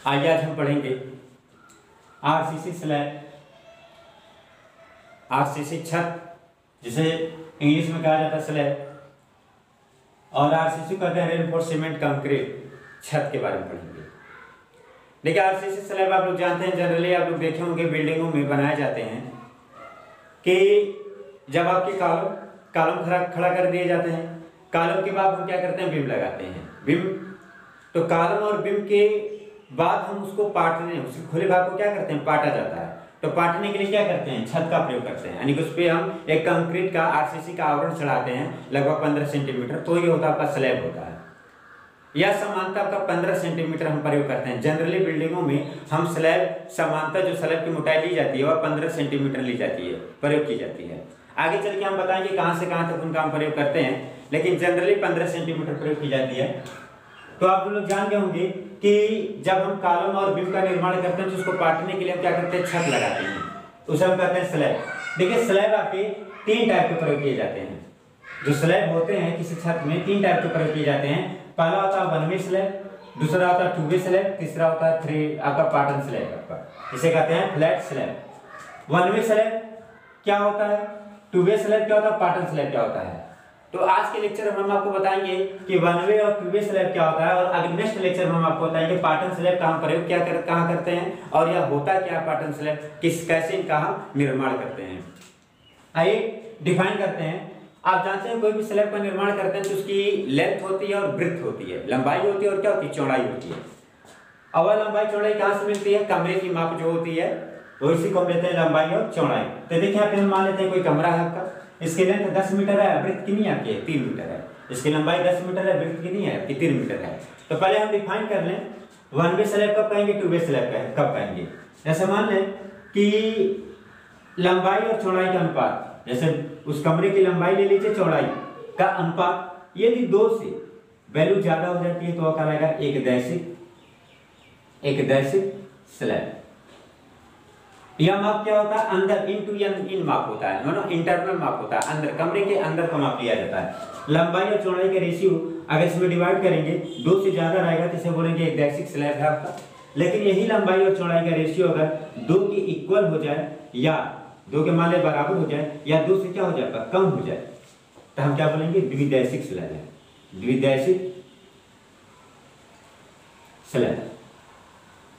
आइए आज हम पढ़ेंगे आरसीसी स्लैब, आरसीसी छत जिसे इंग्लिश में कहा जाता है स्लैब, और आरसीसी कहते हैं रेनफोर्स सीमेंट कंक्रीट छत के बारे में पढ़ेंगे। देखिए आरसीसी स्लैब आप लोग जानते हैं, जनरली आप लोग देखे होंगे बिल्डिंगों में बनाए जाते हैं कि जब आपके कॉलम खड़ा कर दिए जाते हैं, कॉलम के बाद हम क्या करते हैं, बीम लगाते हैं। बीम तो कॉलम और बीम के बाद हम उसको पाटने, उसके खुले भाग को क्या करते हैं, पाटा जाता है। तो पाटने के लिए क्या करते हैं, छत का प्रयोग करते हैं, यानी कि उस पर हम एक कंक्रीट का आरसीसी का आवरण चढ़ाते हैं लगभग 15 सेंटीमीटर, तो ये होता है आपका स्लैब होता है। या समानता का 15 सेंटीमीटर हम प्रयोग करते हैं। जनरली बिल्डिंगों में हम स्लैब समानता जो स्लैब की मोटाई ली जाती है वह 15 सेंटीमीटर ली जाती है, प्रयोग की जाती है। आगे चल के हम बताएंगे कहाँ से कहाँ तक उनका हम प्रयोग करते हैं, लेकिन जनरली 15 सेंटीमीटर प्रयोग की जाती है। तो आप लोग जान गए होंगे कि जब हम कॉलम और बीम का निर्माण करते हैं तो उसको काटने के लिए हम क्या करते हैं, छत लगाते हैं, उसे हम कहते हैं स्लैब। देखिए स्लैब आपके 3 टाइप के प्रयोग किए जाते हैं। जो स्लैब होते हैं किसी छत में 3 टाइप के प्रयोग किए जाते हैं। पहला होता है 1 वे स्लैब, दूसरा होता है 2 वे स्लैब, तीसरा होता है 3 आपका पाटन स्लैब आपका, इसे कहते हैं फ्लैट स्लैब। 1 वे स्लैब क्या होता है, 2 वे स्लैब क्या होता है, पाटन स्लैब क्या होता है। तो आज के लेक्चर में हम आपको बताएंगे कि 1 वे और 2 वे स्लैब क्या होता है, और अगले नेक्स्ट लेक्चर में हम आपको बताएंगे पाटन स्लैब का हम प्रयोग कहाँ करते हैं और यह होता क्या है पाटन स्लैब, कैसे इनका हम निर्माण करते हैं। आइए डिफाइन करते हैं। आप जानते हैं कोई भी स्लैब का निर्माण करते हैं तो उसकी लेंथ होती है और ब्रेड्थ होती है, लंबाई होती है और क्या होती है, चौड़ाई होती है। और वह लंबाई चौड़ाई कहाँ से मिलती है, कमरे की माप जो होती है वो इसी को हम लेते हैं लंबाई और चौड़ाई। तो देखिए आप मान लेते हैं कोई कमरा है आपका, इसकी लेंथ 10 मीटर है, ब्रेड्थ कितनी है आपकी, 3 मीटर है। इसकी लंबाई 10 मीटर है, ब्रेड्थ कितनी है आपकी, 3 मीटर है। तो पहले हम डिफाइन कर लें 1 वे स्लैब कब कहेंगे, 2 वे स्लैब कब कहेंगे। जैसे मान लें कि लंबाई और चौड़ाई का अनुपात, जैसे उस कमरे की लंबाई ले लीजिए, चौड़ाई का अनुपात यदि 2 से वैल्यू ज्यादा हो जाती है तो वह कहलाएगा एक दैशिक स्लैब। यह माप क्या होता है, अंदर इन माप होता है, मानो इंटरनल माप होता है, अंदर कमरे के अंदर का माप लिया जाता है। लंबाई और चौड़ाई का रेशियो अगर इसमें डिवाइड करेंगे 2 से ज्यादा रहेगा तो इसे बोलेंगे एक दैशिक स्लैब है आपका। लेकिन यही लंबाई और चौड़ाई का रेशियो अगर 2 के इक्वल हो जाए या 2 के मान ले बराबर हो जाए या 2 से क्या हो जाए, कम हो जाए, तो हम क्या बोलेंगे, द्विदैशिक स्लैब है, द्विदैशिक स्लैब।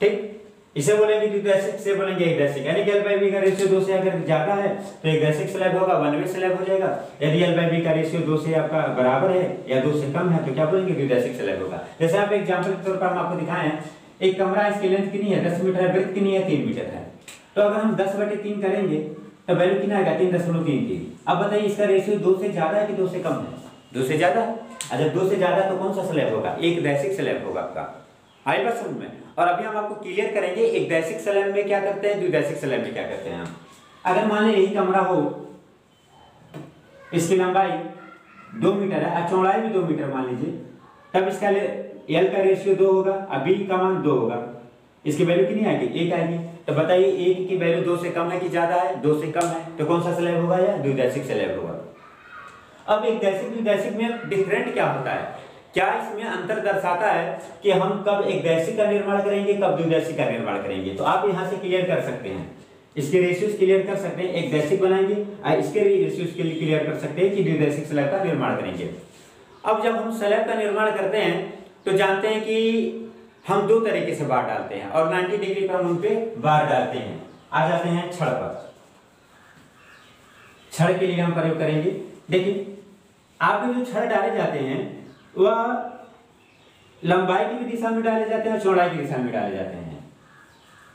ठीक, इसे बोलेंगे द्विदैशिक, से बोलेंगे एक दैशिक, यानी कि L by B का रेशियो 2 से अगर ज्यादा है तो एक दैशिक स्लैब होगा, 1 वे स्लैब हो जाएगा। यदि L by B का रेशियो 2 से आपका बराबर है या 2 से कम है तो क्या बोलेंगे, द्विदैशिक स्लैब होगा। जैसे आप एग्जांपल के तौर पर हम आपको दिखाएं, एक कमरा, इसकी लेंथ कितनी है, 10 मीटर है, ब्रेड्थ कितनी है, 3 मीटर है। तो अगर हम 10/3 करेंगे तो वैल्यू कितना आएगा, 3.33। अब बताइए इसका रेशियो 2 से ज्यादा है कि 2 से कम है, 2 से ज्यादा है। अच्छा 2 से ज्यादा तो कौन सा स्लैब होगा, एक दैशिक स्लैब होगा आपका। आई बात समझ में। और अभी हम आपको क्लियर करेंगे एक दैशिक स्लैब में क्या करते हैं, द्विदैशिक स्लैब में क्या करते हैं हम। अगर मान लीजिए यही कमरा हो, इसकी लंबाई 2 मीटर है और चौड़ाई भी 2 मीटर मान लीजिए, तब इसका L का रेशियो 2 होगा और B का मान 2 होगा, इसकी वैल्यू कितनी आएगी, 1 आएगी। तो बताइए 1 की वैल्यू 2 से कम है कि ज्यादा है, 2 से कम है, तो कौन सा स्लैब होगा, या द्विदैशिक स्लैब होगा। अब एक दैशिक द्विदैशिक में डिफरेंट क्या होता है, क्या इसमें अंतर दर्शाता है कि हम कब एक दैशिक का निर्माण करेंगे, कब द्विदैशिक का निर्माण करेंगे। तो आप यहां से क्लियर कर सकते हैं, इसके रेशियोज क्लियर कर सकते हैं, एक दैशिक बनाएंगे और इसके रेशियोज के लिए क्लियर कर सकते हैं कि द्विदैशिक स्लैब का निर्माण करेंगे। अब जब हम स्लैब का निर्माण करते हैं तो जानते हैं कि हम 2 तरीके से बार डालते हैं और 90 डिग्री पर हम उन पे बार डालते हैं। आ जाते हैं छड़ पर, छड़ के लिए हम प्रयोग करेंगे। देखिए आपके जो छड़ डाले जाते हैं वह लंबाई की भी दिशा में डाले जाते हैं और चौड़ाई की दिशा में डाले जाते हैं।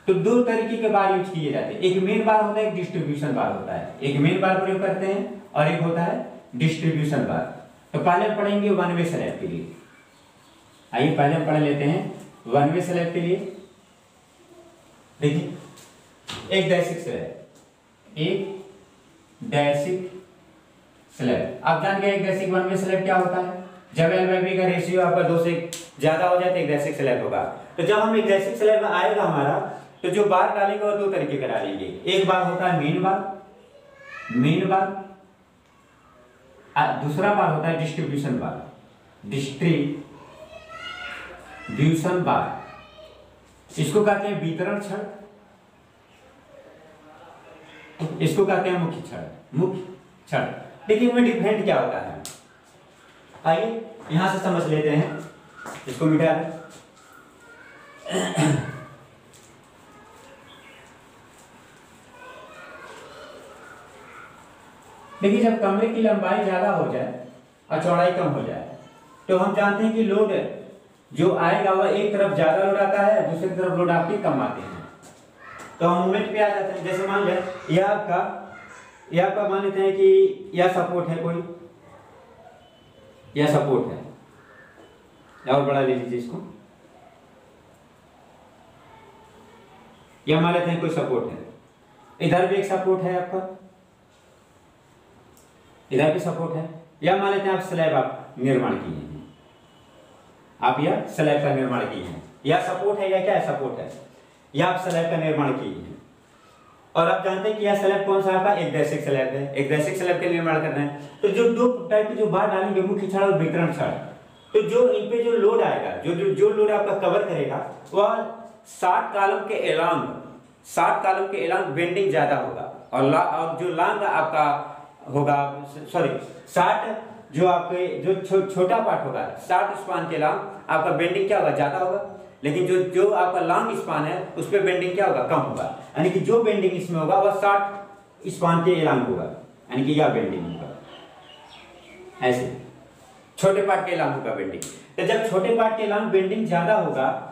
तो 2 तरीके के बार यूज किए जाते हैं, एक मेन बार होता है, एक डिस्ट्रीब्यूशन बार होता है। एक मेन बार प्रयोग करते हैं और एक होता है डिस्ट्रीब्यूशन बार। तो पहले हम पढ़ेंगे 1 वे स्लैब के लिए। आइए पहले हम पढ़ लेते हैं 1 वे स्लैब के लिए। देखिए एक दैशिक स्लैब, एक दैशिक स्लैब। आप जान गए एक दैशिक 1 वे स्लैब क्या होता है, जब L by B का रेशियो आपका 2 से ज्यादा हो जाए तो एक दैशिक स्लैब होगा। तो जब हम एक दैशिक स्लैब में आएगा हमारा, तो जो बार डालेंगे वो 2 तरीके का डालेंगे। एक बार होता है मेन बार, दूसरा बार होता है डिस्ट्रीब्यूशन बार, इसको कहते हैं वितरण छड़, इसको कहते हैं मुख्य छड़। मुख्य छड़ देखिए इनमें डिफरेंट क्या होता है, आइए यहां से समझ लेते हैं, इसको मिटा दें। देखिए जब कमरे की लंबाई ज्यादा हो जाए और चौड़ाई कम हो जाए तो हम जानते हैं कि लोड जो आएगा वह एक तरफ ज्यादा लोड आता है, दूसरी तरफ लोड आपके कम आते हैं, तो हम मूवमेंट पे आ जाते हैं। जैसे मान लें यह आपका मान लेते हैं कि यह सपोर्ट है, कोई यह सपोर्ट है, और बड़ा ले लीजिए इसको, यह मान लेते हैं कोई सपोर्ट है, इधर भी एक सपोर्ट है आपका, इधर भी सपोर्ट है, या मान लेते हैं आप स्लैब आप निर्माण किए हैं, आप यह स्लैब का निर्माण किए हैं, या सपोर्ट है या क्या है, सपोर्ट है, या आप स्लैब का निर्माण किए हैं, और आप जानते हैं कि यह स्लैब कौन सा आपका एकदैशिक स्लैब है, एकदैशिक स्लैब का निर्माण करना है, तो जो दो टाइप के जो बार डालेंगे, मुख्य छड़ और वितरण छड़, तो जो इन पे जो लोड आएगा, जो लोड आपका कवर करेगा वह 60 कॉलम के एलॉन्ग, 60 कॉलम के एलॉन्ग बेंडिंग ज्यादा होगा, और जो लॉन्ग आपका होगा, सॉरी 60 जो आपके जो छोटा पार्ट होगा 60 स्पान के लॉन्ग आपका बेंडिंग क्या होगा, ज्यादा होगा, लेकिन जो आपका लॉन्ग स्पान है उस पर बेंडिंग क्या होगा, कम होगा, यानी कि जो बेंडिंग इसमें होगा वह 60 स्पान के लॉन्ग होगा, यानी कि यह बेंडिंग होगा, ऐसे छोटे पार्ट के लॉन्ग होगा बेंडिंग। तो जब छोटे पार्ट के लॉन्ग बेंडिंग ज्यादा होगा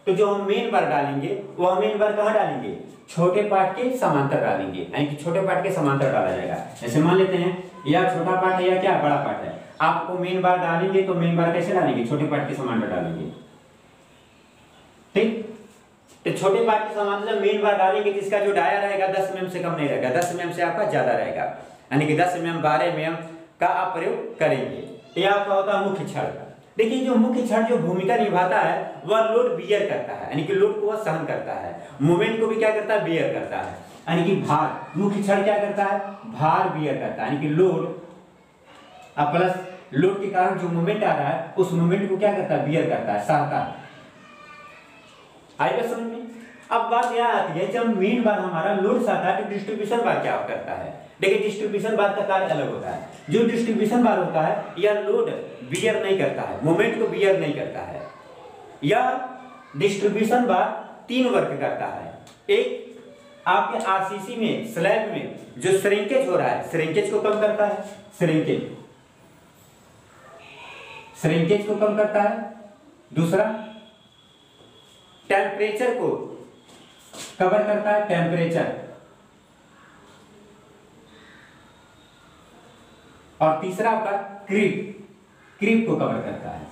तो जो हम मेन बार डालेंगे वह मेन बार कहाँ डालेंगे, छोटे पार्ट के समांतर डालेंगे, यानी कि छोटे पार्ट के समांतर डाला जाएगा। जैसे मान लेते हैं यह छोटा पार्ट है या क्या बड़ा पार्ट है, आपको मेन बार डालेंगे तो मेन बार कैसे डालेंगे, छोटे पार्ट के समांतर डालेंगे, ठीक। तो छोटे पार्ट के समांतर जब मेन बार डालेंगे तो इसका जो डाया रहेगा 10 mm से कम नहीं रहेगा, 10 mm से आपका ज्यादा रहेगा, यानी कि 10 mm 12 mm का आप प्रयोग करेंगे। तो यह आपका होता है मुख्य छड़। देखिए जो मुख्य छड़ जो भूमिका निभाता है वह लोड बियर करता है, यानी कि लोड को वह सहन करता है, मूवमेंट को भी क्या करता है, बियर करता है, यानी कि भार, मुख्य छड़ क्या करता है, भार बियर करता है, यानी कि लोड प्लस लोड के कारण जो मूवमेंट आ रहा है उस मूवमेंट को क्या करता है, बियर करता है, सहता है। आएगा समझ में। अब बात यह आती है जब मेन बार हमारा लोड सहता है तो डिस्ट्रीब्यूशन बार क्या करता है। देखिए डिस्ट्रीब्यूशन बार का कार्य अलग होता है। जो डिस्ट्रीब्यूशन बार होता है यह लोड बियर नहीं करता है, मोमेंट को बियर नहीं करता है। यह डिस्ट्रीब्यूशन बार 3 वर्क करता है। एक आपके आरसीसी में स्लैब में जो श्रिंकेज हो रहा है, श्रिंकेज को कम करता है, श्रिंकेज को कम करता है। दूसरा टेम्परेचर को कवर करता है, टेम्परेचर। और तीसरा आपका क्रीप को कवर करता है।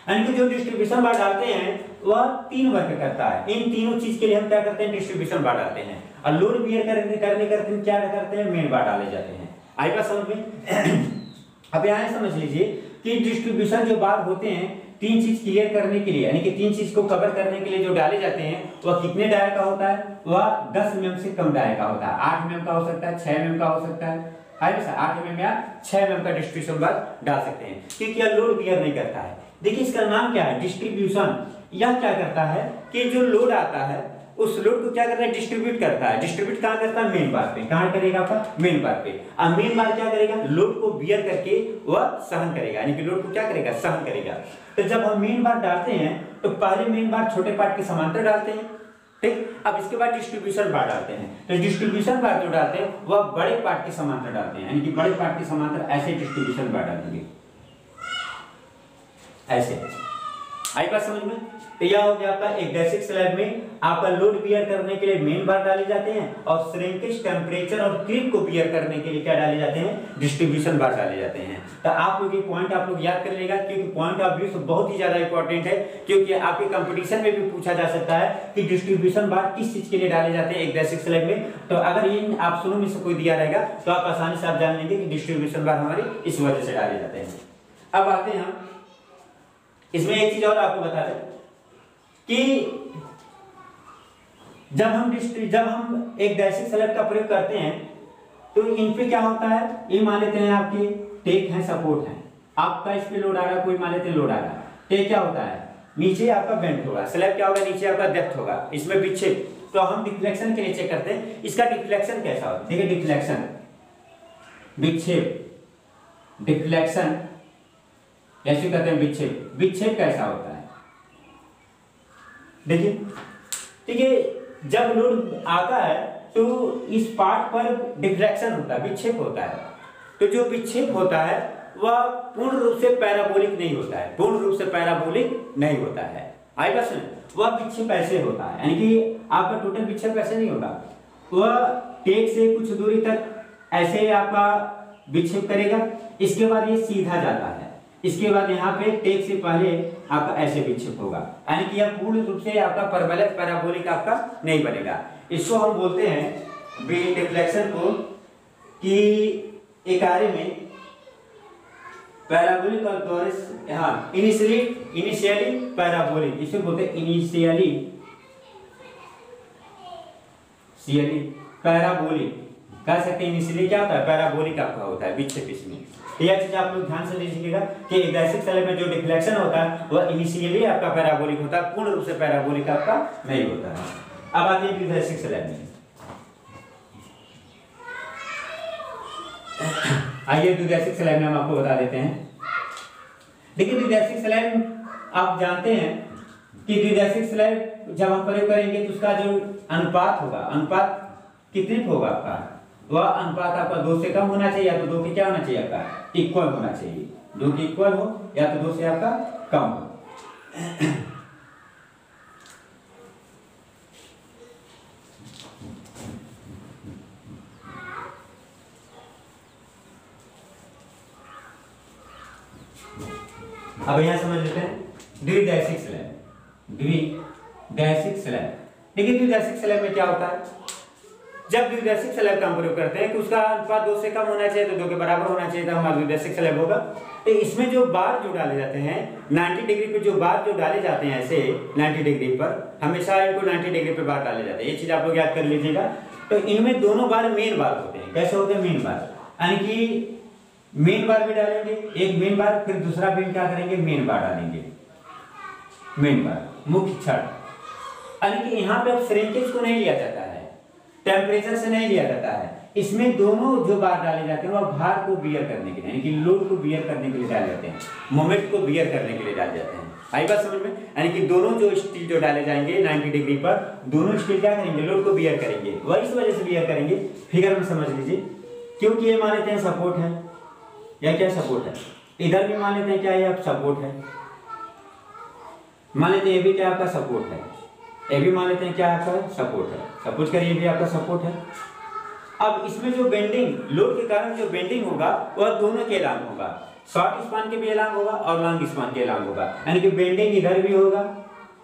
यानी कि जो डिस्ट्रीब्यूशन बार डालते हैं वह 3 वर्क करता है। इन तीनों चीज के लिए हम क्या करते हैं, डिस्ट्रीब्यूशन बार डालते हैं। और लोड बियर करने क्या करते हैं, मेन बार डाले जाते हैं। आई बात समझ में। अब यहां समझ लीजिए कि डिस्ट्रीब्यूशन जो बार होते हैं 3 चीज क्लियर करने के लिए, यानी कि 3 चीज को कवर करने के लिए जो डाले जाते हैं वह कितने डाया का होता है, वह 10 mm से कम डाया का होता है। 8 mm का हो सकता है, 6 mm का हो सकता है। 8 mm या 6 mm का डिस्ट्रीब्यूशन बार डाल सकते हैं, क्योंकि यह लोड बियर नहीं करता है। देखिए इसका नाम क्या है, डिस्ट्रीब्यूशन। यह क्या करता है कि जो लोड आता है उस लोड को क्या करता है, डिस्ट्रीब्यूट करता है। डिस्ट्रीब्यूट कहां करता है, मेन बार पे। कहां करेगा आपका, मेन बार पे। और मेन बार क्या करेगा, लोड को बियर करके वह सहन करेगा, यानी कि लोड को क्या करेगा, सहन करेगा। तो जब हम मेन बार डालते हैं तो पहले मेन बार छोटे पार्ट के समांतर डालते हैं, ठीक। अब इसके बाद डिस्ट्रीब्यूशन बार डालते हैं। तो डिस्ट्रीब्यूशन बार जो डालते हैं वह बड़े पार्ट के समांतर डालते हैं, यानी कि बड़े पार्ट के समांतर ऐसे डिस्ट्रीब्यूशन बार डालेंगे, ऐसे। आई बात समझ में। तो यह हो गया आपका एक बेसिक स्लैब में आपका लोड बियर करने के लिए मेन बार डाले जाते हैं, और श्रिंकेज, टेम्परेचर और क्रीप को बियर करने के लिए क्या डाले जाते हैं, डिस्ट्रीब्यूशन बार डाले जाते हैं। तो आप लोग ये पॉइंट आप लोग याद कर लेगा, क्योंकि पॉइंट ऑफ व्यू बहुत ही ज्यादा इंपॉर्टेंट है, क्योंकि आपके कंपटीशन में भी पूछा जा सकता है कि डिस्ट्रीब्यूशन बार किस चीज के लिए डाले जाते हैं एक बेसिक स्लैब में। तो अगर इन ऑप्शनों में से कोई दिया रहेगा तो आप आसानी से आप जान लेंगे कि डिस्ट्रीब्यूशन बार हमारे इस वजह से डाले जाते हैं। अब आते हैं हम इसमें एक चीज और आपको बता दें कि जब हम एक बेसिक स्लैब का प्रयोग करते हैं तो इन पे क्या होता है, ये मान लेते हैं आपके टेक है, सपोर्ट है, आपका इस पे लोड आ रहा है, कोई मान लेते हैं लोड आ रहा है। टेक क्या होता है, नीचे आपका बेंट होगा, स्लैब क्या होगा, नीचे आपका डेप्थ होगा, इसमें विक्षेप। तो हम डिफ्लेक्शन के लिए चेक करते हैं इसका डिफ्लेक्शन कैसा होता है। देखिए डिफ्लेक्शन, विक्षेप, डिफ्लेक्शन ऐसे कहते हैं विक्षेप। विक्षेप कैसा होता है देखिए, ठीक है, जब लोड आता है तो इस पार्ट पर डिफ्लेक्शन होता है, विक्षेप होता है। तो जो विक्षेप होता है वह पूर्ण रूप से पैराबोलिक नहीं होता है, पूर्ण रूप से पैराबोलिक नहीं होता है। आई बात सुन, वह विक्षेप ऐसे होता है, यानी कि आपका टोटल विक्षेप ऐसे नहीं होगा, वह टेक से कुछ दूरी तक ऐसे आपका विक्षेप करेगा, इसके बाद ये सीधा जाता है, इसके बाद यहाँ पे टेक से पहले आपका ऐसे विक्षेप होगा, यानी कि यह पूर्ण रूप से आपका परवलय पैराबोलिक आपका नहीं बनेगा। इसको हम बोलते हैं डिफ्लेक्शन को कि एक कार्य में पैराबोलिक और टॉरस, हाँ इनिशियली पैराबोलिक, इसे बोलते हैं इनिशियली पैराबोलिक कह सकते हैं। इनिशियली क्या होता है, पैराबोलिक आपका होता है विक्षेप। इसमें यह चीज आप लोग ध्यान से देखिएगा कि गैसिक स्लैब में जो डिफ्लेक्शन होता है वह इनिशियली आपका पैराबोलिक होता है, पूर्ण रूप से पैराबोलिक आपका नहीं होता है। अब आते हैं गैसिक स्लैब में। आइए द्विदैशिक स्लैब में हम आपको बता देते हैं। देखिए द्विदैशिक स्लैब आप जानते हैं कि द्विदैशिक स्लैब जब हम प्रयोग करेंगे तो उसका जो अनुपात होगा, अनुपात कितने होगा आपका, वह अनुपात आपका 2 से कम होना चाहिए, या तो 2 के क्या होना चाहिए आपका इक्वल होना चाहिए, 2 के इक्वल हो या तो 2 से आपका कम हो। अब यहां समझ लेते हैं द्विदैशिक स्लैब। द्विदैशिक स्लैब, देखिए द्विदैशिक स्लैब में क्या होता है, जब द्विदैशिक स्लैब का हम प्रयोग करते हैं कि उसका अनुपात 2 से कम होना चाहिए, तो 2 के बराबर होना चाहिए, तो हमारा द्विदैशिक स्लैब होगा। तो इसमें जो बार जो डाले जाते हैं 90 डिग्री पे, जो बार जो डाले जाते हैं ऐसे 90 डिग्री पर, हमेशा इनको 90 डिग्री पे बार डाले जाते हैं, ये चीज आप लोग याद कर लीजिएगा। तो इनमें दोनों बार मेन बार होते हैं। कैसे होते हैं मेन बार, यानी कि मेन बार भी डालेंगे एक मेन बार, फिर दूसरा भी क्या करेंगे मेन बार डालेंगे, मेन बार मुख्य छड़, यानी कि यहाँ पे अब श्रिंकेज को नहीं लिया जाता है, टेम्परेचर से नहीं लिया जाता है, इसमें दोनों जो बार डाले जाते हैं वह भार को बियर करने के लिए, यानी कि लोड को बियर करने के लिए डाले जाते हैं, मोमेंट को बियर करने के लिए डाले जाते हैं। आई बात समझ में, यानी कि दोनों जो स्टील जो डाले जाएंगे 90 डिग्री पर, दोनों स्टील क्या करेंगे लोड को बियर करेंगे, वह इस वजह से बियर करेंगे, फिगर में समझ लीजिए, क्योंकि ये मान लेते हैं सपोर्ट है, या क्या सपोर्ट है, इधर भी मान लेते हैं क्या ये आप सपोर्ट है, मान लेते हैं ये भी क्या आपका सपोर्ट है, ये भी मान लेते हैं क्या आपका सपोर्ट है, सपोज करिए ये भी आपका सपोर्ट है। अब इसमें जो बेंडिंग लोड के कारण जो बेंडिंग होगा वह दोनों के एलांग होगा, शॉर्ट स्पान के भी एलांग होगा और लॉन्ग स्पान के एलांग होगा, यानी कि बेंडिंग इधर भी होगा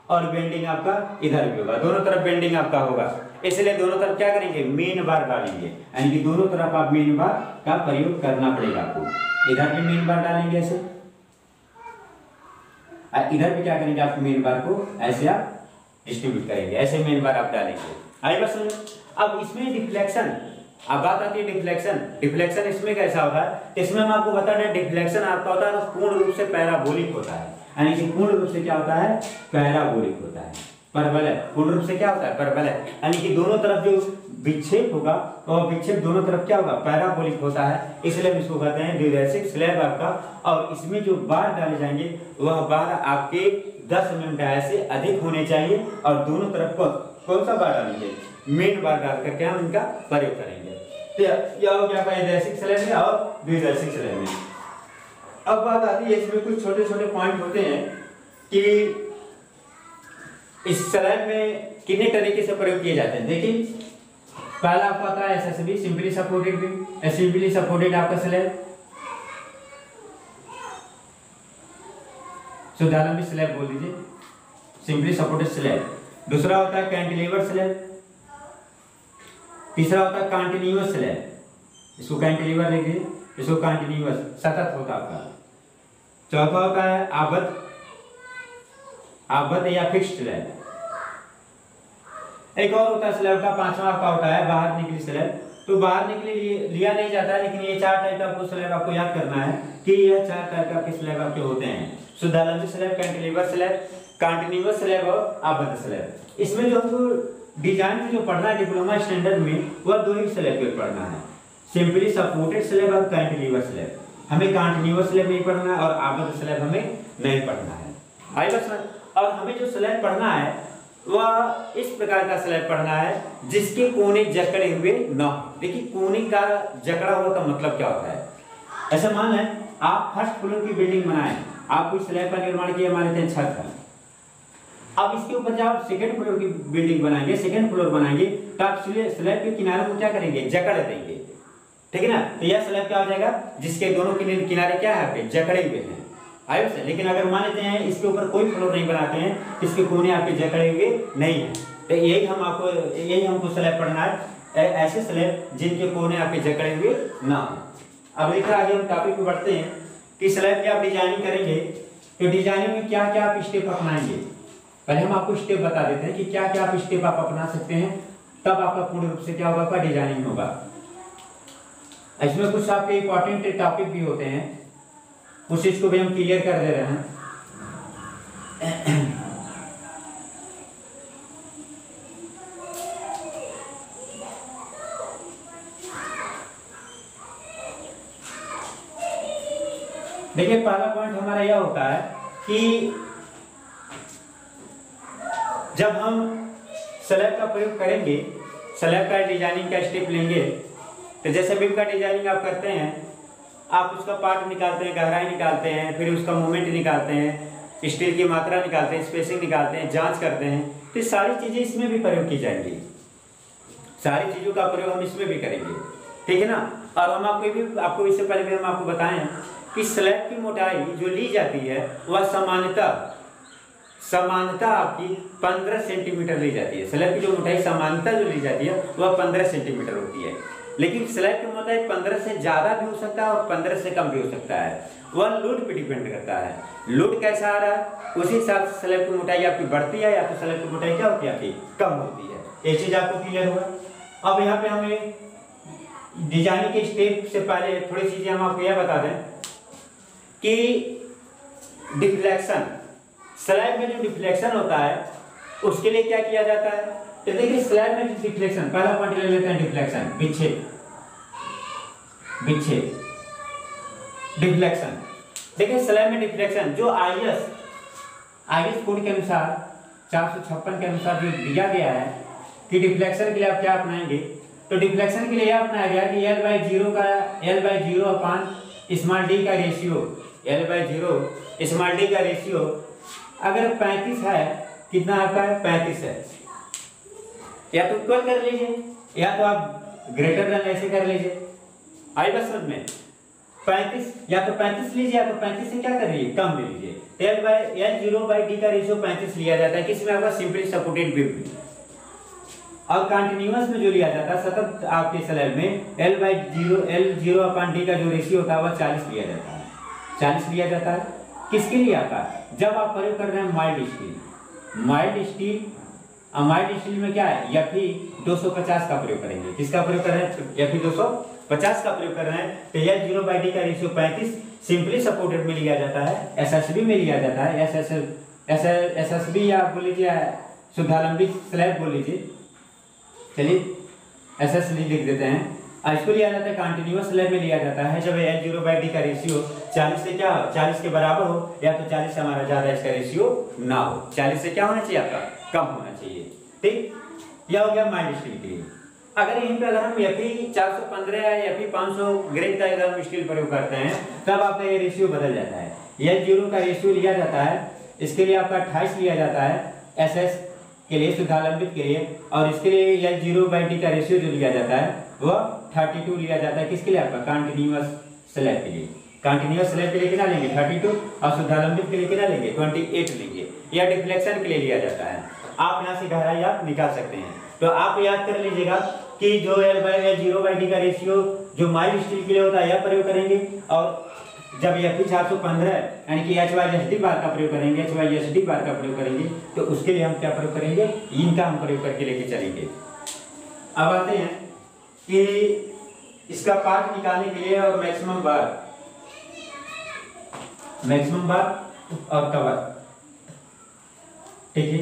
और बेंडिंग आपका इधर भी होगा, दोनों तरफ बेंडिंग आपका होगा, इसलिए दोनों तरफ क्या करेंगे मेन बार डालेंगे, यानी कि दोनों तरफ आप मेन बार का प्रयोग करना पड़ेगा आपको, इधर भी मेन बार डालेंगे ऐसे, इधर भी क्या करेंगे आप मेन बार को ऐसे आप डिस्ट्रीब्यूट करेंगे, ऐसे मेन बार आप डालेंगे। आई बस अब इसमें डिफ्लेक्शन, अब बात आती है डिफ्लेक्शन। डिफ्लेक्शन इसमें कैसा होता है, इसमें हम आपको बता दें डिफ्लेक्शन आपका होता है पूर्ण रूप से पैराबोलिक होता है, यानी कि पूर्ण रूप से क्या होता है पैराबोलिक होता है, परवलय पूर्ण रूप से क्या होता है परवलय, यानी कि दोनों तरफ जो विक्षेप होगा और विक्षेप दोनों तरफ क्या होगा पैराबोलिक होता है, इसलिए हम इसको कहते हैं द्विदैशिक स्लैब आपका। और इसमें जो बार डाले जाएंगे वह बार आपके 10 mm से अधिक होने चाहिए, और दोनों तरफ कौन सा बार डालेंगे मेन बार डाल करके हम इनका प्रयोग करेंगे। तो यह हो गया द्विदैशिक स्लैब में और द्विदैशिक स्लैब में। अब बात आती है इसमें कुछ छोटे छोटे पॉइंट होते हैं कि इस स्लैब में कितने तरीके से प्रयोग किए जाते हैं। देखिए पहला आपको आता है SSB simply supported beam, simply supported आपका स्लैब, सुधालंबी स्लैब बोल दीजिए, सिंपली सपोर्टेड स्लैब। दूसरा होता है कैंटिलीवर स्लैब, तीसरा होता है कंटिन्यूअस स्लैब, इसको कैंटिलीवर लिखिए, इसको कंटिन्यूअस सतत होता है। चौथा होता है आबद्ध या फिक्स्ड स्लैब। एक और होता है स्लैब का पांचवा का होता है बाहर निकली स्लैब। तो बाहर निकली लिया नहीं जाता है, लेकिन ये 4 टाइप का स्लैब आपको याद करना है कि यह 4 टाइप के स्लैब आपके होते हैं। शुद्धालंबी slab, cantilever slab, continuous slab और आबद्ध स्लैब। इसमें जो हमको डिजाइन में जो पढ़ना है डिप्लोमा स्टैंडर्ड में, वह दो ही स्लैब पे पढ़ना है, सिंपली सपोर्टेड स्लैब और कैंटिलीवर स्लैब। हमें कंटिन्यूअस स्लैब नहीं पढ़ना है और आबद्ध स्लैब हमें नहीं पढ़ना है। आई बस। और हमें जो स्लैब पढ़ना है वह इस प्रकार का स्लैब पढ़ना है जिसके कोने जकड़े हुए न हो। देखिए कोने का जकड़ा हुआ का मतलब क्या होता है। ऐसा मान लें आप फर्स्ट फ्लोर की बिल्डिंग बनाए, आप कोई स्लैब का निर्माण किया, मान लेते हैं छत है। अब इसके ऊपर जब आप सेकंड फ्लोर की बिल्डिंग बनाएंगे, सेकंड फ्लोर बनाएंगे, तो आप स्लैब के किनारे को क्या करेंगे, जकड़ देंगे, ठीक है ना। तो यह स्लैब क्या हो जाएगा, जिसके दोनों किनारे क्या है, जकड़े हुए हैं। आयो से। लेकिन अगर मान लेते हैं इसके ऊपर कोई फ्लोर नहीं बनाते हैं, इसके कोने आपके जकड़े हुए नहीं है, तो यही हमको स्लैब पढ़ना है, ऐसे स्लैब जिनके कोने आपके जकड़े हुए ना हो। अब देखिए आगे हम टॉपिक पे बढ़ते हैं कि स्लैब की आप डिजाइनिंग करेंगे तो डिजाइनिंग में क्या क्या आप स्टेप अपनाएंगे। पहले हम आपको स्टेप बता देते हैं कि क्या क्या आप स्टेप आप अपना सकते हैं, तब आपका पूर्ण रूप से क्या होगा, आपका डिजाइनिंग होगा। इसमें कुछ आपके इंपॉर्टेंट टॉपिक भी होते हैं, उस चीज को भी हम क्लियर कर दे रहे हैं। देखिए पहला पॉइंट हमारा यह होता है कि जब हम स्लैब का प्रयोग करेंगे, स्लैब का डिजाइनिंग का स्टेप लेंगे, तो जैसे बीम का डिजाइनिंग आप करते हैं, आप उसका पार्ट निकालते हैं, गहराई निकालते हैं, फिर उसका मोमेंट निकालते हैं, स्टील की मात्रा निकालते हैं, स्पेसिंग निकालते हैं, जांच करते हैं, तो ये सारी चीजें इसमें भी प्रयोग की जाएंगी, सारी चीजों का प्रयोग हम इसमें भी करेंगे, ठीक है ना। और हम आपको इससे पहले भी हम आपको बताएं कि स्लैब की मोटाई जो ली जाती है वह समानता आपकी 15 सेंटीमीटर ली जाती है। स्लैब की जो मोटाई समानता जो ली जाती है वह 15 सेंटीमीटर होती है, लेकिन स्लैब की मोटाई 15 से ज्यादा भी हो सकता है और 15 से कम भी हो सकता है। वह लोड पे डिपेंड करता है, लोड कैसा आ रहा है उसी हिसाब से स्लैब की मोटाई आपकी बढ़ती है या तो स्लैब की मोटाई क्या होती है, आपकी कम होती है। ये चीज आपको क्लियर होगा। अब यहाँ पे हमें डिजाइनिंग के स्टेप से पहले थोड़ी चीजें हम आपको यह बता दें कि डिफ्लेक्शन, स्लैब में जो डिफ्लेक्शन होता है उसके लिए क्या किया जाता है। तो देखिए स्लैब में डिफ्लेक्शन, पहला पॉइंट ले लेते हैं डिफ्लेक्शन, डिफ्लेक्शन। देखिए स्लैब में डिफ्लेक्शन जो आईएस कोड के अनुसार 456 के अनुसार जो दिया गया है कि डिफ्लेक्शन के लिए आप क्या अपनाएंगे, तो डिफ्लेक्शन के लिए यह अपनाया गया कि L/0 अपान स्मॉल d का रेशियो, L/0 स्मॉल d का रेशियो अगर 35 है, कितना आपका है, 35 है, या तो इक्वल कर लीजिए या तो आप ग्रेटर देन ऐसे कर लीजिए। आई बस समझ में, 35 या तो 35 लीजिए या तो 35 से क्या कर लीजिए, कम ले लीजिए। L/0/d का रेशियो 35 लिया जाता है, किसमें आपका सिंपली सपोर्टेड बीम में। और कंटिन्यूअस में जो लिया जाता है सतत आपके स्लैब में L/0 अपान d का जो रेशियो होता है वह 40 लिया जाता है, 40 लिया जाता है। किसके लिए आता है, जब आप प्रयोग कर रहे हैं माइल्ड स्टील, माइल्ड स्टील में क्या है, Fe 250 का प्रयोग करेंगे। किसका प्रयोग कर रहे हैं, Fe 250 का प्रयोग कर रहे हैं। तो L/0/d का रेशियो 35 सिंपली सपोर्टेड में लिया जाता है, SSB में लिया जाता है, SSB या बोल लीजिए शुद्धालंबित स्लैब बोल लीजिए, चलिए SSB लिख देते हैं। इसको लिया जाता है कंटिन्यूअस स्लैब में लिया जाता है जब L/0/d का रेशियो 40 से क्या हो, 40 के बराबर हो, या तो 40 से हमारा ज्यादा इसका रेशियो ना हो, 40 से क्या होना चाहिए, आपका कम होना चाहिए, ठीक। यह हो गया माइल्ड स्टील के लिए। अगर यहीं पे अगर हम Fe 415 या Fe 500 ग्रेड का अगर हम स्टील प्रयोग करते हैं तब आपका ये रेशियो बदल जाता है। L/0 का रेशियो लिया जाता है, इसके लिए आपका 28 लिया जाता है SS के लिए, शुद्धालंबित के लिए, और इसके लिए L/0/d का रेशियो जो लिया जाता है वह 32 लिया जाता है। किसके लिए, आपका कंटिन्यूअस स्लैब के लिए। कंटिन्यूअस स्लैब के लिए कितना लेंगे, 32, और शुद्धालंबित के लिए कितना लेंगे, 28 लेंगे। या डिफ्लेक्शन के लिए लिया जाता है। आप यहाँ से गहराई आप निकाल सकते हैं। तो आप याद कर लीजिएगा कि जो L/0/d का रेशियो जो माइल्ड स्टील के लिए होता है यह प्रयोग करेंगे, और जब Fe 415 यानी कि HYSD बार का प्रयोग करेंगे, HYSD बार का प्रयोग करेंगे, तो उसके लिए हम क्या प्रयोग करेंगे, इनका हम प्रयोग करके लेके चलेंगे। अब आते हैं कि इसका पार्ट निकालने के लिए और मैक्सिमम बार और कवर। ठीक है।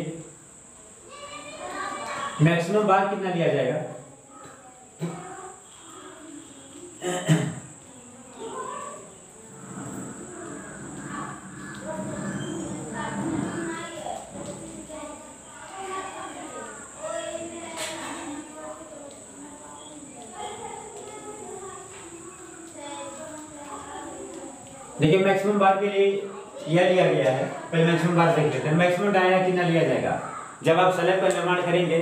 मैक्सिमम बार कितना लिया जाएगा? देखिए मैक्सिमम बार के लिए यह लिया गया है, पहले मैक्सिमम बार देख लेते हैं। मैक्सिमम डाया कितना लिया जाएगा? जब आप स्लैब का निर्माण करेंगे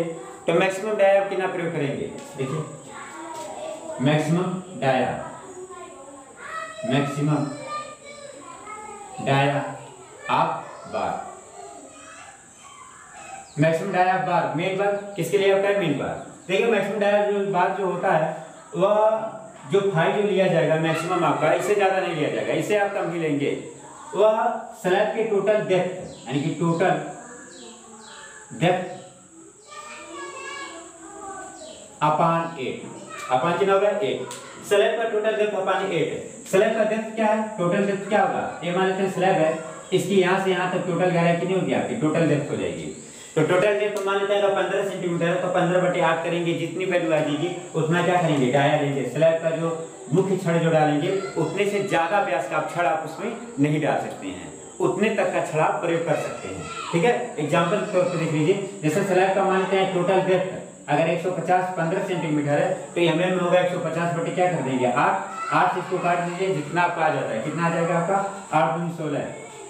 तो मैक्सिमम डाया आप कितना प्रयोग करेंगे? देखिए मैक्सिमम डाया आप बार, मैक्सिमम डाया आप बार, मेन बार किसके लिए होता है? मेन बार। देखिए मैक्सिमम डाया जो बार जो होता है वह जो फाई जो लिया जाएगा मैक्सिमम आपका, इससे ज्यादा नहीं लिया जाएगा, इससे आप कम ही लेंगे। वह स्लैब के टोटल डेप्थ यानी कि टोटल डेप्थ अपॉन 8, अपॉन कितना होगा? 8। स्लैब का टोटल डेप्थ अपॉन 8। स्लैब का डेप्थ क्या है? टोटल डेप्थ क्या होगा? ये मान लेते हैं स्लैब है, इसकी यहाँ से यहाँ तक टोटल गहराई कितनी होगी आपकी? टोटल डेप्थ हो जाएगी। तो टोटल डेप्थ मान लेते हैं 15 सेंटीमीटर है, तो 15/8 करेंगे, जितनी वैल्यू आ जाएगी उतना क्या करेंगे? डाया लेंगे। स्लैब का जो मुख्य छड़ जो डालेंगे उतने से ज्यादा व्यास का आप छड़ आप उसमें नहीं डाल सकते हैं, उतने तक का छड़ आप प्रयोग कर सकते हैं। ठीक है, एग्जाम्पल के तौर पर देख लीजिए। जैसे स्लैब का मानते हैं टोटल डेप्थ अगर 150 15 सेंटीमीटर है तो एमएम में होगा 150 बटे क्या कर देंगे? 8 से इसको काट दीजिए, जितना आपका आ जाता है कितना आ जाएगा आपका? 8 दूनी 16,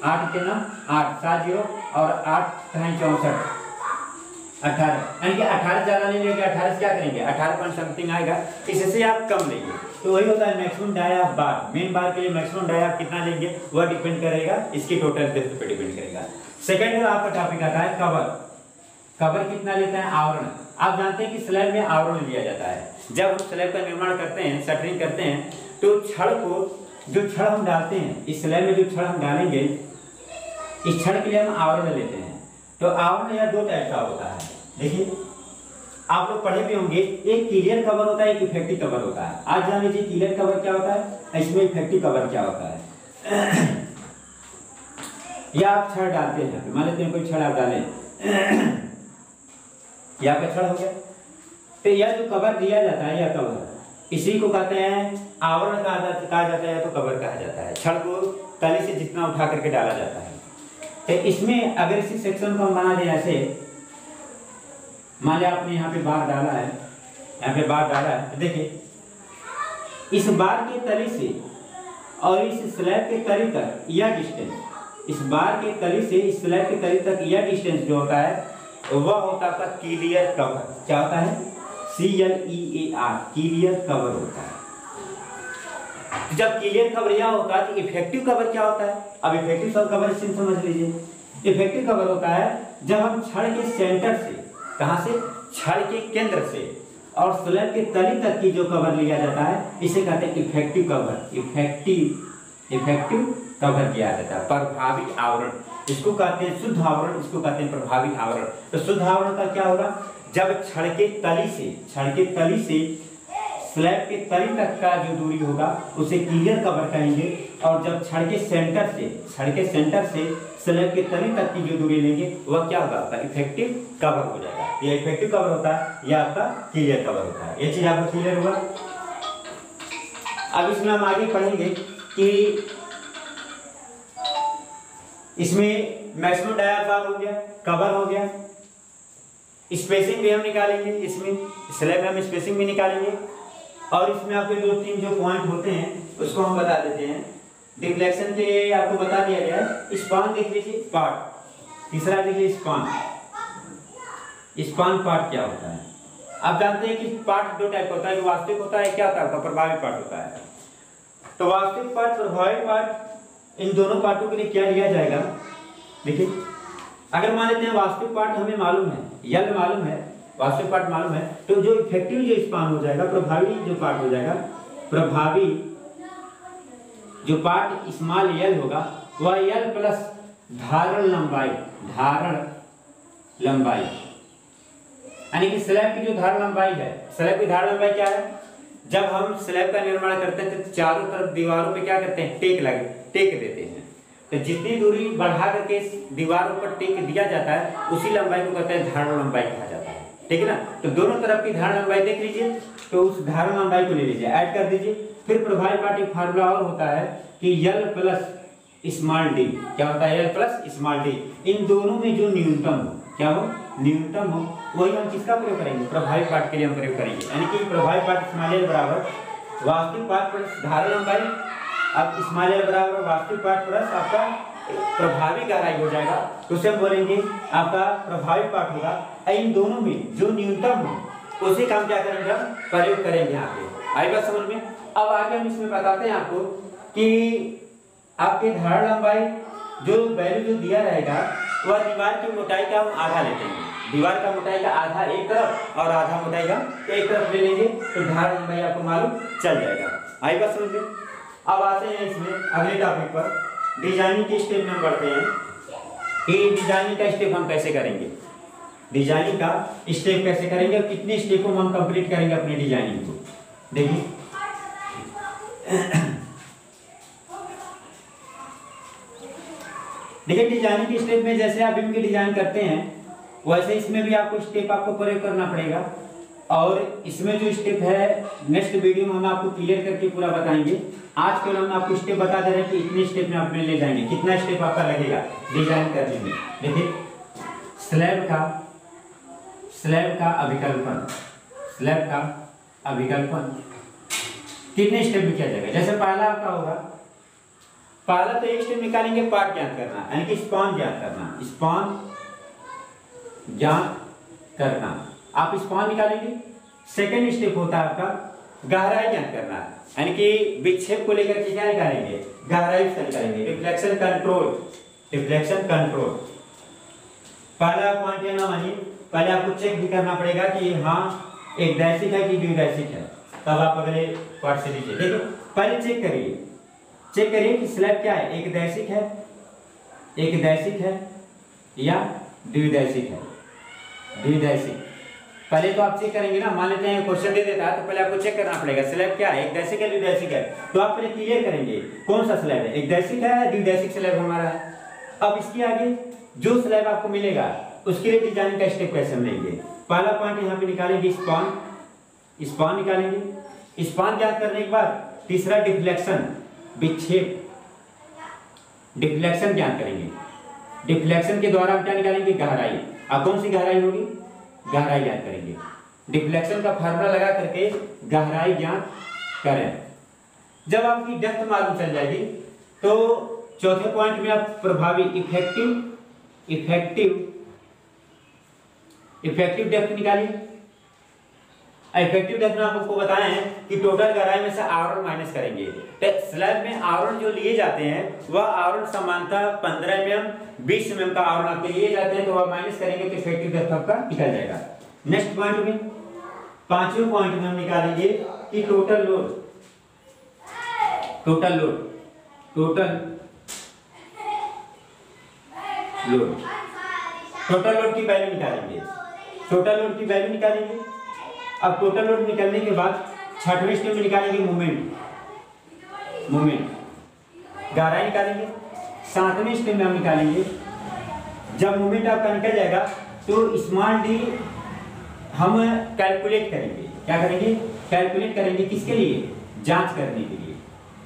8 कितना? 8 7 0 और 8 64 18, यानी कि 18 ज्यादा नहीं लेंगे। 18 से क्या करेंगे? 18 पॉइंट समथिंग आएगा, इससे आप कम लेंगे। तो वही होता है मैक्सिमम डाया बार। मेन बार के लिए मैक्सिमम डाया कितना लेंगे वह डिपेंड करेगा इसकी टोटल डेप्थ पे डिपेंड करेगा। सेकंड आपका टॉपिक आता है कवर। कवर कितना लेते हैं? आवरण। आप जानते हैं कि स्लैब में आवरण लिया जाता है। जब हम स्लैब का निर्माण करते हैं, शटरिंग करते हैं, तो छड़ को जो छड़ हम डालते हैं, इस स्लैब में जो छड़ हम डालेंगे, इस छड़ के लिए हम आवरण लेते हैं। तो आवरण यह दो टाइप का होता है। देखिए आप लोग पढ़े भी होंगे, एक क्लियर कवर होता है, एक इफेक्टिव कवर होता है। आज जान लीजिए क्लियर कवर क्या होता है, इसमें इफेक्टिव कवर क्या होता है। या आप छड़ डालते हैं, मान लेते हैं कोई छड़ आप डालें, यह आपका छड़ हो गया, तो यह जो कवर दिया जाता है, यह कवर इसी को कहते हैं आवरण कहा जाता है, तो कवर कहा जाता है। छड़ को तली से जितना उठा करके डाला जाता है। तो इसमें अगर इसी सेक्शन को हम बना दें ऐसे, मान लिया आपने यहाँ पे बार डाला है, यहाँ पे बार डाला है, तो देखिए इस बार के तली से और इस स्लैब के तली तक यह डिस्टेंस, इस बार के तली से इस स्लैब के तली तक यह डिस्टेंस जो होता है वह होता है क्लियर कवर। क्या होता है? CLEAR, क्लियर कवर होता है। जब क्लियर कवर यह होता है तो इफेक्टिव कवर क्या होता है? अब इफेक्टिव कवर से समझ लीजिए। इफेक्टिव कवर होता है जब हम छड़ के सेंटर से, कहां से? छड़ के केंद्र से और स्लैब के तली तक की जो कवर लिया जाता है, इसे कहते हैं इफेक्टिव कवर। इफेक्टिव कवर किया जाता है, प्रभावी आवरण इसको कहते हैं। शुद्ध आवरण इसको कहते हैं प्रभावी आवरण। तो शुद्ध आवरण का क्या होगा? जब छड़ के तली से स्लैब के तली तक का जो दूरी होगा उसे क्लियर कवर कहेंगे, और जब छड़ के सेंटर से स्लैब के तली तक की जो दूरी लेंगे वह क्या होगा? आपका इफेक्टिव कवर हो जाएगा। यह इफेक्टिव कवर होता है, यह आपका क्लियर कवर होता है। यह चीज आपको क्लियर हुआ? अब इसमें हम आगे पढ़ेंगे कि इसमें मैक्सिमम डाया बार हो गया, कवर हो गया, स्पेसिंग भी हम निकालेंगे, इसमें स्लैब में हम स्पेसिंग भी निकालेंगे, और इसमें आपके 2-3 जो पॉइंट होते हैं उसको हम बता देते हैं। डिफ्लेक्शन के लिए आपको बता दिया गया है। स्पान देख लीजिए, पार्ट। तीसरा देखिए स्पान। स्पान पार्ट क्या होता है? आप जानते हैं कि पार्ट दो टाइप का होता है, वास्तविक होता है, क्या होता है? प्रभावी पार्ट होता है। तो वास्तविक पार्ट, प्रभावी पार्ट, इन दोनों पार्टों के लिए क्या लिया जाएगा? देखिए अगर मान लेते हैं वास्तविक पार्ट हमें मालूम है, यल मालूम है, वास्तविक पार्ट मालूम है, तो जो इफेक्टिव जो स्पान हो जाएगा, प्रभावी जो पार्ट हो जाएगा, प्रभावी जो पार्ट स्मॉल यल होगा वह यल प्लस धारण लंबाई, यानी कि स्लैब की जो धारण लंबाई है, स्लैब की धारण लंबाई क्या है? जब हम स्लैब का निर्माण करते हैं तो चारों तरफ दीवारों पे क्या करते हैं? टेक देते हैं। तो जितनी दूरी बढ़ा करके दीवारों पर टेक दिया जाता है उसी लंबाई को कहते हैं धारण लंबाई कहा जाता है, ठीक है ना। तो दोनों तरफ की धारण लंबाई देख लीजिए, तो उस धारण लंबाई को ले लीजिए, ऐड कर दीजिए। फिर प्रभावी पार्ट एक फार्मूला और होता है कि L प्लस स्मॉल डी, क्या होता है L प्लस स्मॉल डी, इन दोनों में जो न्यूनतम हो, क्या हो, न्यूनतम हो, वही हम किसका प्रयोग करेंगे, प्रभावी पार्ट के लिए हम प्रयोग करेंगे। यानी कि प्रभावी पार्ट स्मॉल l बराबर वास्तविक पार्ट प्लस धारण लंबाई, अब स्मॉल l बराबर वास्तविक पार्ट प्लस आपका प्रभावी गहराई हो जाएगा, तो उसे हम बोलेंगे आपका प्रभावी पार्ट होगा। इन दोनों में जो न्यूनतम हो उसी का हम क्या करेंगे, हम प्रयोग करेंगे यहाँ पे। आई बात समझ में। अब आगे हम इसमें बताते हैं आपको कि आपके धारण लंबाई जो वैल्यू जो दिया रहेगा वह दीवार की मोटाई का हम आधा लेते हैं, दीवार का मोटाई का आधा एक तरफ और आधा मोटाई का एक तरफ ले लेंगे, तो धारण लंबाई आपको मालूम चल जाएगा। आई बात समझ में। अब आते हैं इसमें अगले टॉपिक पर, डिजाइनिंग के स्टेप में हम बढ़ते हैं कि डिजाइनिंग का स्टेप हम कैसे करेंगे, डिजाइनिंग का स्टेप कैसे करेंगे और कितने स्टेपों में हम कंप्लीट करेंगे अपनी डिजाइनिंग को। देखिए देखिए डिजाइनिंग के स्टेप में जैसे आप इनकी डिजाइन करते हैं वैसे इसमें भी आपको स्टेप आपको प्रयोग करना पड़ेगा, और इसमें जो स्टेप है नेक्स्ट वीडियो में हम आपको क्लियर करके पूरा बताएंगे। आज केवल हम आपको स्टेप बता दे रहे हैं कि इतने स्टेप में आप ले जाएंगे, कितना स्टेप आपका लगेगा डिजाइन करने में। देखिए स्लैब का अभिकल्पन, स्लैब का अभिकल्पन कितने स्टेप में किया जाएगा। जैसे पहला आपका होगा, पहला तो एक स्टेप निकालेंगे पार्ट ज्ञात करना, यानी कि स्पान ज्ञात करना, स्पान ज्ञात करना, आप स्पान निकालेंगे। सेकेंड स्टेप होता है आपका गहराई ज्ञात करना, यानी कि विक्षेप को लेकर के क्या निकालेंगे, गहराई से निकालेंगे। रिफ्लेक्शन कंट्रोल, रिफ्लेक्शन कंट्रोल पहला पॉइंट है ना, मानिए पहले आपको चेक भी करना पड़ेगा कि हाँ एक दैसिक है कि द्विदैसिक है, तब आप अगले पार्ट से लीजिए। देखो पहले चेक करिए कि स्लैब क्या है, एक दैसिक है या द्विदैसिक है, द्विदैसिक। पहले तो आप चेक करेंगे ना, मान लेते हैं क्वेश्चन दे देता है तो पहले आपको चेक करना पड़ेगा स्लैब क्या है, एक दैसिक है द्विदैसिक है, तो आप पहले क्लियर करेंगे कौन सा स्लैब है, एक दैसिक है या द्विदैसिक स्लैब हमारा है। अब इसके आगे जो स्लैब आपको मिलेगा उसके लिए डिजाइन का स्टेप कैसे हम लेंगे। पहला पॉइंट यहाँ पे निकालेंगे स्पान निकालेंगे। स्पान ज्ञात करने के बाद तीसरा डिफ्लेक्शन, विक्षेप, डिफ्लेक्शन ज्ञात करेंगे। डिफ्लेक्शन के द्वारा हम क्या निकालेंगे, गहराई। अब कौन सी गहराई होगी, गहराई ज्ञात करेंगे। डिफ्लेक्शन का फार्मूला लगा करके गहराई ज्ञात करें। जब आपकी डेप्थ मालूम चल जाएगी तो चौथे पॉइंट में आप प्रभावी इफेक्टिव डेप्थ निकालिए। इफेक्टिव डेप्थ में आपको बताएं हैं कि टोटल गहराई में से आवरण माइनस करेंगे। तो स्लैब में आवरण जो लिए जाते हैं वह आवरण सामान्यतः 15 mm 20 mm का आवरण आपके लिए जाते हैं, तो वह माइनस करेंगे तो इफेक्टिव डेप्थ आपका निकल जाएगा। नेक्स्ट पॉइंट में, पांचवें पॉइंट में हम निकालेंगे कि टोटल लोड की वैल्यू निकालेंगे। टोटल लोड की वैल्यू निकालेंगे। अब टोटल लोड निकालने के बाद छठवें स्टेप में निकालेंगे मोमेंट, गहराई निकालेंगे। सातवें स्टेप में हम निकालेंगे, जब मोमेंट आपका निकल जाएगा तो स्मॉल डी हम कैलकुलेट करेंगे। क्या करेंगे, कैलकुलेट करेंगे किसके लिए, जांच करने के लिए।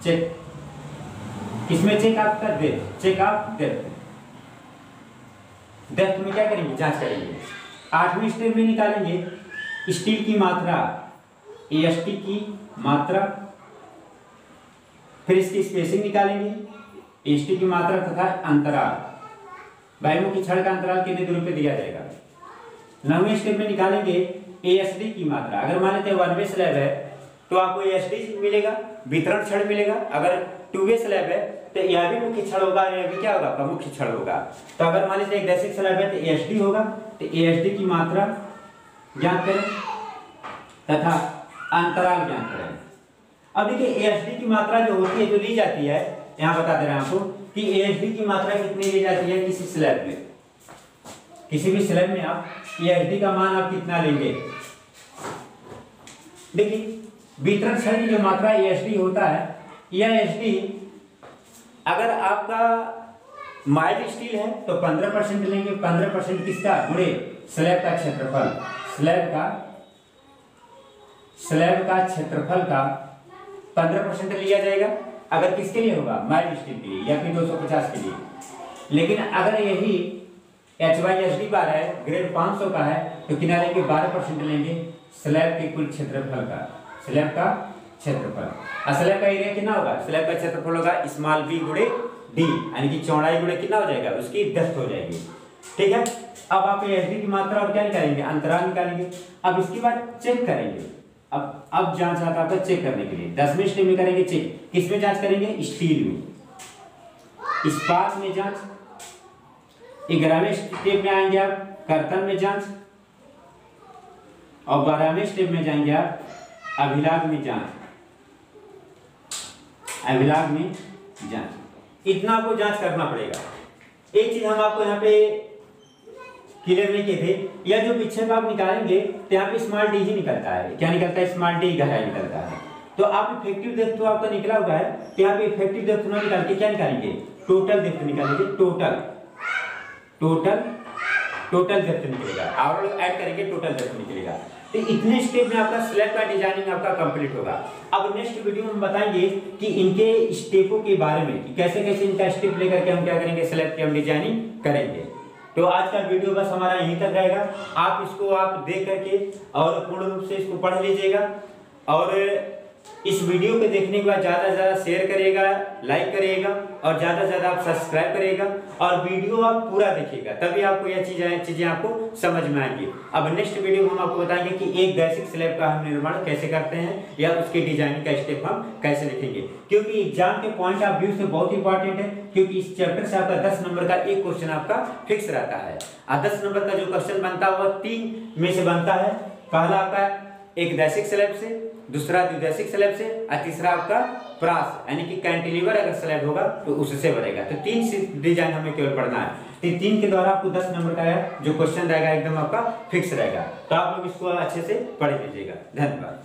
चेक, किसमें चेक आप कर दे, चेक आप डेप्थ में क्या करेंगे, जांच करेंगे। आठवीं स्टेप में निकालेंगे स्टील की मात्रा, एएसटी की मात्रा, फिर इसकी स्पेसिंग निकालेंगे, एएसटी की मात्रा तथा अंतराल, वायुमुखी छड़ का अंतराल कितनी दूरी पे दिया जाएगा। नौवें स्टेप में निकालेंगे एएसडी की मात्रा। अगर मान लेते हैं 1 वे स्लैब है तो आपको एएसडी मिलेगा, वितरण छड़ मिलेगा। अगर 2 वे स्लैब है तो यह भी मुख्य छड़ होगा, यह भी क्या होगा, प्रमुख छड़ होगा। तो अगर मान लीजिए एक दैसिक स्लैब है तो एएसडी होगा, तो एएसडी की मात्रा ज्ञात करें तथा अंतराल ज्ञात करें। अब देखिए एएसडी की मात्रा जो होती है, जो ली जाती है, यहाँ बता दे रहे हैं आपको कि एएसडी की मात्रा कितनी ली जाती है किसी स्लैब में। किसी भी स्लैब में आप एएसडी का मान आप कितना लेंगे। देखिए वितरण छड़ की जो मात्रा एएसडी होता है, यह एएसडी अगर आपका माइल्ड स्टील है तो 15% लेंगे, 15% किसका गुणे स्लैब का क्षेत्रफल, स्लैब का क्षेत्रफल का 15% लिया जाएगा। अगर किसके लिए होगा, माइल्ड स्टील के लिए या फिर 250 के लिए। लेकिन अगर यही HYSD बार है, ग्रेड 500 का है, तो किनारे के 12% लेंगे स्लैब के कुल क्षेत्रफल का, स्लैब का क्षेत्रफल। स्लैब का एरिया कितना होगा, स्लैब का क्षेत्रफल होगा स्मॉल b गुणे d, यानी कि चौड़ाई गुणे कितना हो जाएगा, उसकी 10 हो जाएगी। ठीक है, अब आप एसडी की मात्रा और क्या निकालेंगे, अंतराल निकालेंगे। अब इसके बाद चेक करेंगे, अब जांच आता है चेक करने के लिए 10वें स्टेप में करेंगे चेक। किसमें जांच करेंगे, स्टील में, इस्पात में जांच। 11वें स्टेप में आएंगे आप कर्तन में जांच, और 12वें स्टेप में जाएंगे आप अभिलाग में जांच, अभिलाग में जांच। इतना आपको जांच करना पड़ेगा। एक चीज हम आपको यहाँ पे क्लियर नहीं किए थे, या जो पीछे में आप निकालेंगे तो यहाँ पे स्मॉल डी ही निकलता है। क्या निकलता है, स्मॉल डी गहराई निकलता है। तो आप इफेक्टिव डेप्थ तो आपका निकला हुआ है, तो यहाँ पे इफेक्टिव डेप्थ ना निकाल के क्या निकालेंगे, टोटल डेप्थ निकालेंगे, टोटल डेप्थ निकलेगा, और ऐड करेंगे टोटल डेप्थ निकलेगा। तो इतने स्टेप में आपका स्लैब का डिजाइनिंग आपका कंप्लीट होगा। अब नेक्स्ट वीडियो में हम बताएंगे कि इनके स्टेपों के बारे में, कि कैसे कैसे इनका स्टेप लेकर के हम क्या करेंगे, स्लैब की हम डिजाइनिंग करेंगे। तो आज का वीडियो बस हमारा यहीं तक रहेगा। आप इसको आप देख करके और पूर्ण रूप से इसको पढ़ लीजिएगा, और इस वीडियो को देखने के बाद ज़्यादा से ज़्यादा शेयर करिएगा, लाइक करिएगा, और ज़्यादा से ज़्यादा आप सब्सक्राइब करिएगा, और वीडियो आप पूरा देखिएगा, तभी आपको यह चीज़ें आपको समझ में आएंगी। अब नेक्स्ट वीडियो में हम आपको बताएंगे कि एक बेसिक स्लैब का हम निर्माण कैसे करते हैं, या उसके डिजाइनिंग का स्टेप हम कैसे लिखेंगे। क्योंकि एग्जाम के पॉइंट ऑफ व्यू से बहुत इंपॉर्टेंट है, क्योंकि इस चैप्टर से आपका 10 नंबर का एक क्वेश्चन आपका फिक्स रहता है। और 10 नंबर का जो क्वेश्चन बनता है वह 3 में से बनता है। पहला आपका एक दैशिक स्लैब से, दूसरा द्विदैशिक स्लैब से, और तीसरा आपका प्रास यानी कि कैंटिलीवर अगर स्लैब होगा तो उससे बनेगा। तो 3 डिजाइन हमें केवल पढ़ना है। तो 3 के द्वारा आपको 10 नंबर का जो क्वेश्चन रहेगा एकदम आपका फिक्स रहेगा। तो आप लोग इसको अच्छे से पढ़ लीजिएगा। धन्यवाद।